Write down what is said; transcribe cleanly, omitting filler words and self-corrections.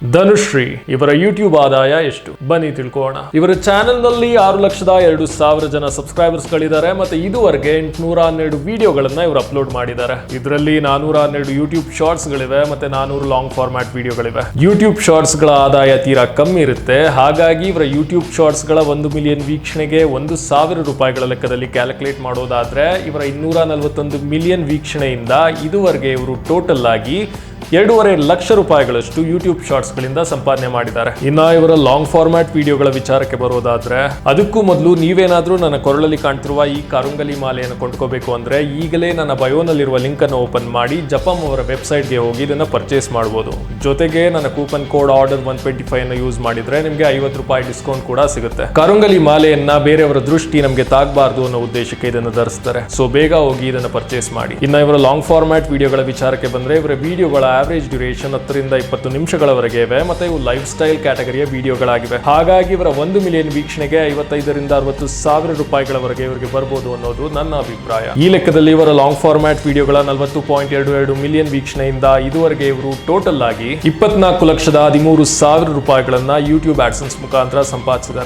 ಧನುಶ್ರೀ ಇವರ ಯೂಟ್ಯೂಬ್ ಆದಾಯ ಎಷ್ಟು ಬನ್ನಿ ತಿಳ್ಕೊಳ್ಳೋಣ. ಇವರ ಚಾನೆಲ್ ನಲ್ಲಿ 6,02,000 ಜನ ಸಬ್ಸ್ಕ್ರೈಬರ್ಸ್ ಗಳಿದ್ದಾರೆ ಮತ್ತೆ ಇದುವರೆಗೆ 812 ವಿಡಿಯೋಗಳನ್ನ ಇವರು ಅಪ್ಲೋಡ್ ಮಾಡಿದ್ದಾರೆ. ಇದರಲ್ಲಿ 412 ಯೂಟ್ಯೂಬ್ ಶಾರ್ಟ್ಸ್ ಗಳಿವೆ ಮತ್ತೆ 400 ಲಾಂಗ್ ಫಾರ್ಮ್ಯಾಟ್ ವಿಡಿಯೋಗಳಿವೆ. ಯೂಟ್ಯೂಬ್ ಶಾರ್ಟ್ಸ್ ಗಳ ಆದಾಯ ತೀರಾ ಕಮ್ಮಿ ಇರುತ್ತೆ. ಹಾಗಾಗಿ ಇವರ ಯೂಟ್ಯೂಬ್ ಶಾರ್ಟ್ಸ್ ಗಳ 1 ಮಿಲಿಯನ್ ವೀಕ್ಷಣೆಗೆ 1,000 ರೂಪಾಯಿಗಳ ಲೆಕ್ಕದಲ್ಲಿ ಕ್ಯಾಲ್ಕುಲೇಟ್ ಮಾಡೋದಾದ್ರೆ ಇವರ 241 ಮಿಲಿಯನ್ ವೀಕ್ಷಣೆಯಿಂದ ಇದುವರೆಗೆ ಇವರು ಟೋಟಲ್ ಆಗಿ 2.5 ಲಕ್ಷ ರೂಪಾಯಿಗಳಷ್ಟು ಯೂಟ್ಯೂಬ್ ಶಾರ್ಟ್ಸ್ ಗಳಿಂದ ಸಂಪಾದನೆ ಮಾಡಿದ್ದಾರೆ. ಇನ್ನ ಇವರ ಲಾಂಗ್ ಫಾರ್ಮ್ಯಾಟ್ ವಿಡಿಯೋಗಳ ವಿಚಾರಕ್ಕೆ ಬರೋದಾದ್ರೆ ಅದಕ್ಕೂ ಮೊದಲು ನೀವೇನಾದ್ರೂ ನನ್ನ ಕೊರಳಲ್ಲಿ ಕಾಣ್ತಿರುವ ಈ ಕರುಂಗಲಿ ಮಾಲೆಯನ್ನು ಕೊಂಡ್ಕೋಬೇಕು ಅಂದ್ರೆ ಈಗಲೇ ನನ್ನ ಬಯೋನಲ್ಲಿರುವ ಲಿಂಕ್ ಅನ್ನು ಓಪನ್ ಮಾಡಿ ಜಪಂ ಅವರ ವೆಬ್ಸೈಟ್ಗೆ ಹೋಗಿ ಇದನ್ನ ಪರ್ಚೇಸ್ ಮಾಡಬಹುದು. ಜೊತೆಗೆ ನನ್ನ ಕೂಪನ್ ಕೋಡ್ ಆರ್ಡರ್ 125 ಅನ್ನು ಯೂಸ್ ಮಾಡಿದ್ರೆ ನಿಮಗೆ 50 ರೂಪಾಯಿ ಡಿಸ್ಕೌಂಟ್ ಕೂಡ ಸಿಗುತ್ತೆ. ಕರುಂಗಲಿ ಮಾಲೆಯನ್ನ ಬೇರೆಯವರ ದೃಷ್ಟಿ ನಮಗೆ ತಾಗಬಾರದು ಅನ್ನೋ ಉದ್ದೇಶಕ್ಕೆ ಇದನ್ನು ಧರಿಸ್ತಾರೆ. ಸೊ ಬೇಗ ಹೋಗಿ ಇದನ್ನು ಪರ್ಚೇಸ್ ಮಾಡಿ. ಇನ್ನ ಇವರ ಲಾಂಗ್ ಫಾರ್ಮ್ಯಾಟ್ ವಿಡಿಯೋಗಳ ವಿಚಾರಕ್ಕೆ ಬಂದ್ರೆ ಇವರ ವಿಡಿಯೋಗಳ ಆವರೇಜ್ ಡ್ಯೂರೇಷನ್ 10 ರಿಂದ 20 ನಿಮಿಷಗಳವರೆಗೆ ಇವೆ ಮತ್ತೆ ಇವು ಲೈಫ್ ಸ್ಟೈಲ್ ಕ್ಯಾಟಗರಿಯ ವಿಡಿಯೋಗಳಾಗಿವೆ. ಹಾಗಾಗಿ ಇವರ 1 ಮಿಲಿಯನ್ ವೀಕ್ಷಣೆಗೆ 55 ರಿಂದ 60 ಸಾವಿರ ರೂಪಾಯಿಗಳವರೆಗೆ ಇವರಿಗೆ ಬರಬಹುದು ಅನ್ನೋದು ನನ್ನ ಅಭಿಪ್ರಾಯ. ಈ ಲೆಕ್ಕದಲ್ಲಿ ಇವರ ಲಾಂಗ್ ಫಾರ್ಮ್ಯಾಟ್ ವಿಡಿಯೋಗಳ 40.22 ಮಿಲಿಯನ್ ವೀಕ್ಷಣೆಯಿಂದ ಇದುವರೆಗೆ ಇವರು ಟೋಟಲ್ ಆಗಿ 24,13,000 ರೂಪಾಯಿಗಳನ್ನ ಯೂಟ್ಯೂಬ್ ಆಡ್ಸೆನ್ಸ್ ಮುಖಾಂತರ ಸಂಪಾದಿಸಿದ್ದಾರೆ.